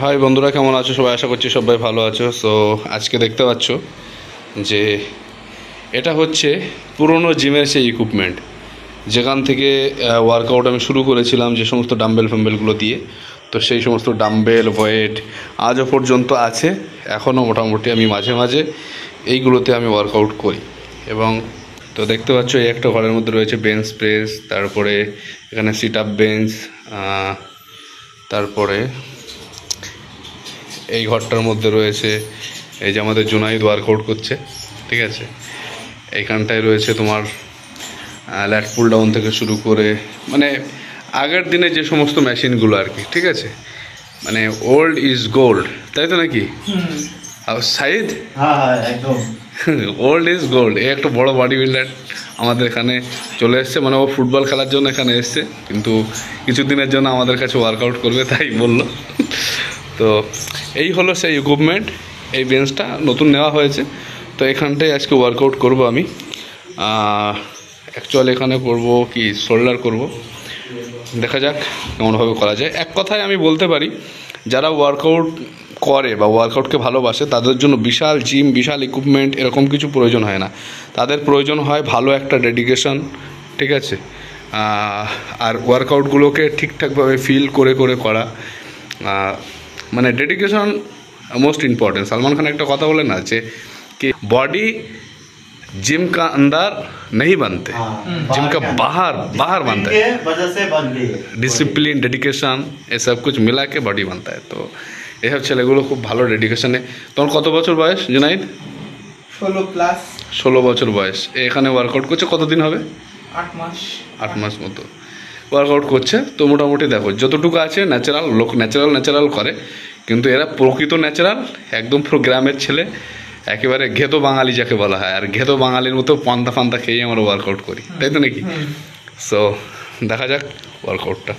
High বন্ধুরা, কেমন আছো সবাই? আশা করছি সবাই ভালো আছো। সো আজকে দেখতে পাচ্ছ যে এটা হচ্ছে পুরনো জিমের সেই ইকুইপমেন্ট যেখান থেকে ওয়ার্কআউট আমি শুরু করেছিলাম, যে সমস্ত ডাম্বেল ফাম্বেলগুলো দিয়ে। তো সেই সমস্ত ডাম্বেল ওয়েট আজও পর্যন্ত আছে, এখনও মোটামুটি আমি মাঝে মাঝে এইগুলোতে আমি ওয়ার্কআউট করি। এবং তো দেখতে পাচ্ছ এই একটা ঘরের মধ্যে রয়েছে বেঞ্চ প্রেস, তারপরে এখানে সিট আপ বেঞ্চ, তারপরে এই ঘরটার মধ্যে রয়েছে এই যে আমাদের জুনাইদ ওয়ার্কআউট করছে, ঠিক আছে। এইখানটায় রয়েছে তোমার ল্যাট পুল ডাউন থেকে শুরু করে, মানে আগের দিনে যে সমস্ত মেশিনগুলো আর কি, ঠিক আছে। মানে ওল্ড ইজ গোল্ড, তাই তো নাকি সাইদ? একদম ওল্ড ইজ গোল্ড। এই একটা বড় বডি বিল্ডার আমাদের এখানে চলে এসছে, মানে ও ফুটবল খেলার জন্য এখানে এসছে, কিন্তু কিছুদিনের জন্য আমাদের কাছে ওয়ার্কআউট করবে তাই বললো। তো এই হলো সেই ইকুইপমেন্ট। এই বেঞ্চটা নতুন নেওয়া হয়েছে, তো এখানটায় আজকে ওয়ার্কআউট করব আমি। অ্যাকচুয়ালি এখানে করব কি শোল্ডার করব, দেখা যাক কেমনভাবে করা যায়। এক কথায় আমি বলতে পারি, যারা ওয়ার্কআউট করে বা ওয়ার্কআউটকে ভালোবাসে তাদের জন্য বিশাল জিম, বিশাল ইকুইপমেন্ট এরকম কিছু প্রয়োজন হয় না। তাদের প্রয়োজন হয় ভালো একটা ডেডিকেশন, ঠিক আছে। আর ওয়ার্কআউটগুলোকে ঠিকঠাকভাবে ফিল করে করে করা, মানে dedication most important. Salman Khan एक कथा बोले ना कि बॉडी जिम का अंदर नहीं बनते, जिम का बाहर बाहर बनता है। वजह से बनती है डिसिप्लिन, डेडिकेशन, ये सब कुछ मिला के बॉडी बनता है। तो ये सब ছেলেগুলো খুব ভালো ডেডিকেশন। তোমার কত বছর বয়স জুনাইদ? 16 বছর বয়স। এখানে ওয়ার্কআউট করছে কতদিন হবে? 8 মাস মতো ওয়ার্কআউট করছে। তো মোটামুটি দেখো যতটুকু আছে ন্যাচারাল, লোক ন্যাচারাল করে, কিন্তু এরা প্রকৃত ন্যাচারাল, একদম পুরো গ্রামের ছেলে, একেবারে ঘেতো বাঙালি যাকে বলা হয়। আর ঘেতো বাঙালির মতো পান্তা ফান্তা খেয়েই আমরা ওয়ার্কআউট করি, তাই তো নাকি? সো দেখা যাক ওয়ার্কআউটটা।